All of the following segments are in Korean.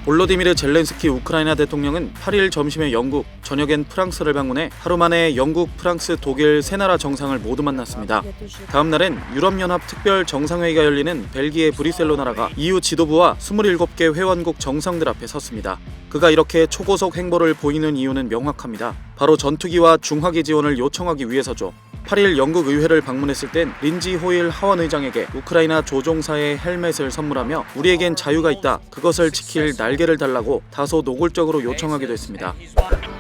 볼로디미르 젤렌스키 우크라이나 대통령은 8일 점심에 영국, 저녁엔 프랑스를 방문해 하루 만에 영국, 프랑스, 독일 세 나라 정상을 모두 만났습니다. 다음 날엔 유럽연합 특별 정상회의가 열리는 벨기에 브뤼셀로 나라가 EU 지도부와 27개 회원국 정상들 앞에 섰습니다. 그가 이렇게 초고속 행보를 보이는 이유는 명확합니다. 바로 전투기와 중화기 지원을 요청하기 위해서죠. 8일 영국 의회를 방문했을 땐 린지 호일 하원 의장에게 우크라이나 조종사의 헬멧을 선물하며 우리에겐 자유가 있다, 그것을 지킬 날개를 달라고 다소 노골적으로 요청하기도 했습니다.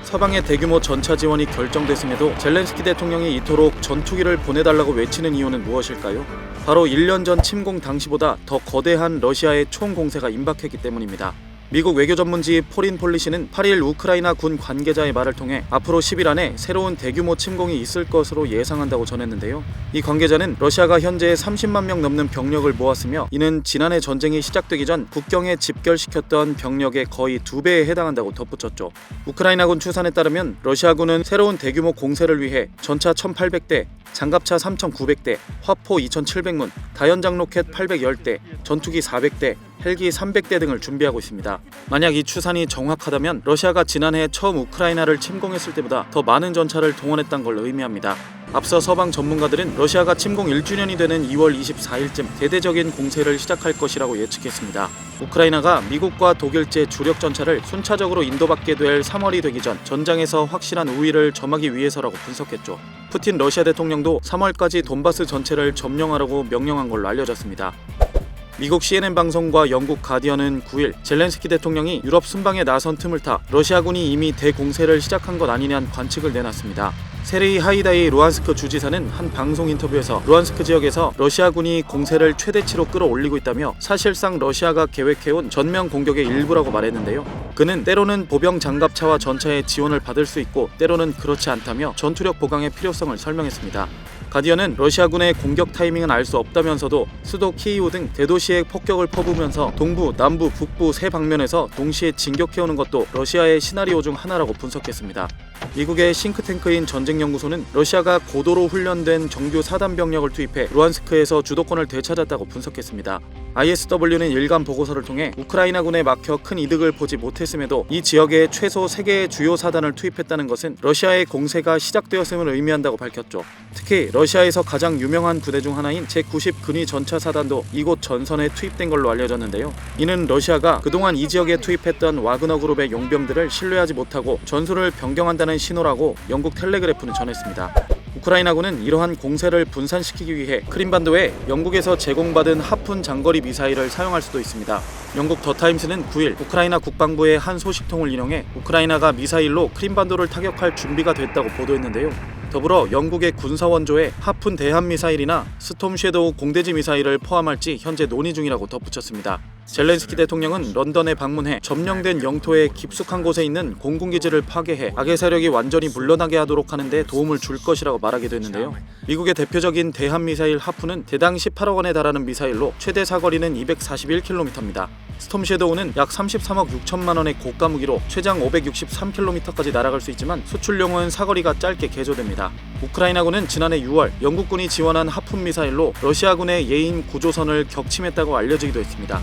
서방의 대규모 전차 지원이 결정됐음에도 젤렌스키 대통령이 이토록 전투기를 보내달라고 외치는 이유는 무엇일까요? 바로 1년 전 침공 당시보다 더 거대한 러시아의 총공세가 임박했기 때문입니다. 미국 외교전문지 포린 폴리시는 8일 우크라이나 군 관계자의 말을 통해 앞으로 10일 안에 새로운 대규모 침공이 있을 것으로 예상한다고 전했는데요. 이 관계자는 러시아가 현재 30만 명 넘는 병력을 모았으며 이는 지난해 전쟁이 시작되기 전 국경에 집결시켰던 병력의 거의 2배에 해당한다고 덧붙였죠. 우크라이나군 추산에 따르면 러시아군은 새로운 대규모 공세를 위해 전차 1,800대, 장갑차 3,900대, 화포 2,700문, 다연장 로켓 810대, 전투기 400대, 헬기 300대 등을 준비하고 있습니다. 만약 이 추산이 정확하다면 러시아가 지난해 처음 우크라이나를 침공했을 때보다 더 많은 전차를 동원했다는 걸 의미합니다. 앞서 서방 전문가들은 러시아가 침공 1주년이 되는 2월 24일쯤 대대적인 공세를 시작할 것이라고 예측했습니다. 우크라이나가 미국과 독일제 주력 전차를 순차적으로 인도받게 될 3월이 되기 전 전장에서 확실한 우위를 점하기 위해서라고 분석했죠. 푸틴 러시아 대통령도 3월까지 돈바스 전체를 점령하라고 명령한 걸로 알려졌습니다. 미국 CNN 방송과 영국 가디언은 9일 젤렌스키 대통령이 유럽 순방에 나선 틈을 타 러시아군이 이미 대공세를 시작한 것 아니냐는 관측을 내놨습니다. 세르이 하이다이 루안스크 주지사는 한 방송 인터뷰에서 루안스크 지역에서 러시아군이 공세를 최대치로 끌어올리고 있다며 사실상 러시아가 계획해온 전면 공격의 일부라고 말했는데요. 그는 때로는 보병 장갑차와 전차의 지원을 받을 수 있고 때로는 그렇지 않다며 전투력 보강의 필요성을 설명했습니다. 가디언은 러시아군의 공격 타이밍은 알 수 없다면서도 수도 키이우 등 대도시에 폭격을 퍼부으면서 동부, 남부, 북부 세 방면에서 동시에 진격해오는 것도 러시아의 시나리오 중 하나라고 분석했습니다. 미국의 싱크탱크인 전쟁연구소는 러시아가 고도로 훈련된 정규 사단 병력을 투입해 루안스크에서 주도권을 되찾았다고 분석했습니다. ISW는 일간 보고서를 통해 우크라이나군에 막혀 큰 이득을 보지 못했음에도 이 지역에 최소 3개의 주요 사단을 투입했다는 것은 러시아의 공세가 시작되었음을 의미한다고 밝혔죠. 특히 러시아에서 가장 유명한 부대 중 하나인 제90 근위 전차 사단도 이곳 전선에 투입된 걸로 알려졌는데요. 이는 러시아가 그동안 이 지역에 투입했던 와그너 그룹의 용병들을 신뢰하지 못하고 전술을 변경한다는 신호라고 영국 텔레그래프는 전했습니다. 우크라이나군은 이러한 공세를 분산시키기 위해 크림반도에 영국에서 제공받은 하푼 장거리 미사일을 사용할 수도 있습니다. 영국 더타임스는 9일 우크라이나 국방부의 한 소식통을 인용해 우크라이나가 미사일로 크림반도를 타격할 준비가 됐다고 보도했는데요. 더불어 영국의 군사원조에 하푼 대함 미사일이나 스톰 섀도우 공대지 미사일을 포함할지 현재 논의 중이라고 덧붙였습니다. 젤렌스키 대통령은 런던에 방문해 점령된 영토의 깊숙한 곳에 있는 공군기지를 파괴해 악의 세력이 완전히 물러나게 하도록 하는데 도움을 줄 것이라고 말하기도 했는데요. 미국의 대표적인 대함 미사일 하푼은 대당 18억 원에 달하는 미사일로 최대 사거리는 241km입니다. 스톰 섀도우는 약 33억 6천만 원의 고가 무기로 최장 563km까지 날아갈 수 있지만 수출용은 사거리가 짧게 개조됩니다. 우크라이나군은 지난해 6월 영국군이 지원한 하푼 미사일로 러시아군의 예인 구조선을 격침했다고 알려지기도 했습니다.